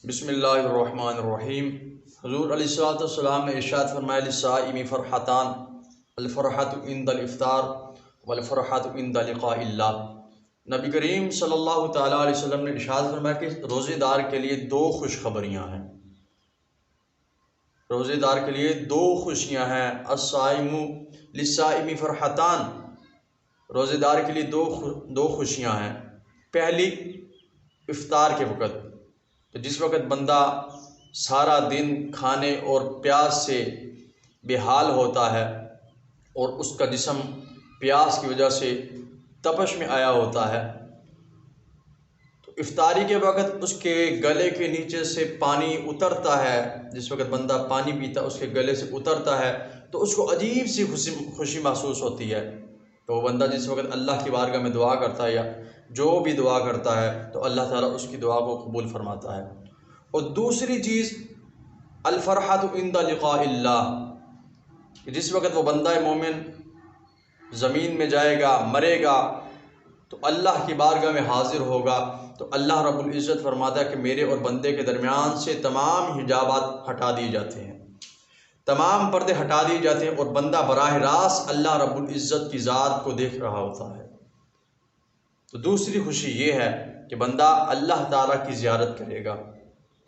بسم اللہ الرحمن الرحیم۔ حضور علیہ الصلوۃ والسلام نے ارشاد فرمایا للصائم فرحتان الفرحۃ عند الافطار والفرحۃ عند لقاء اللہ۔ نبی کریم صلی اللہ تعالیٰ علیہ وسلم نے ارشاد فرمایا کہ روزے دار کے لیے دو خوشخبریاں ہیں، روزے دار کے لیے دو خوشیاں ہیں۔ الصائم للصائم فرحتان، روزے دار کے لیے دو خوشیاں ہیں۔ پہلی افطار کے وقت، تو جس وقت بندہ سارا دن کھانے اور پیاس سے بے حال ہوتا ہے اور اس کا جسم پیاس کی وجہ سے تپش میں آیا ہوتا ہے، تو افطاری کے وقت اس کے گلے کے نیچے سے پانی اترتا ہے۔ جس وقت بندہ پانی پیتا ہے اس کے گلے سے اترتا ہے تو اس کو عجیب سی خوشی محسوس ہوتی ہے۔ تو وہ بندہ جس وقت اللہ کی بارگاہ میں دعا کرتا ہے یا جو بھی دعا کرتا ہے تو اللہ تعالیٰ اس کی دعا کو قبول فرماتا ہے۔ اور دوسری چیز الفرحۃ عند لقاء اللہ، جس وقت وہ بندہ مومن زمین میں جائے گا، مرے گا تو اللہ کی بارگاہ میں حاضر ہوگا، تو اللہ رب العزت فرماتا ہے کہ میرے اور بندے کے درمیان سے تمام حجابات ہٹا دیے جاتے ہیں، تمام پردے ہٹا دیے جاتے ہیں اور بندہ براہ راست اللہ رب العزت کی ذات کو دیکھ رہا ہوتا ہے۔ تو دوسری خوشی یہ ہے کہ بندہ اللہ تعالیٰ کی زیارت کرے گا۔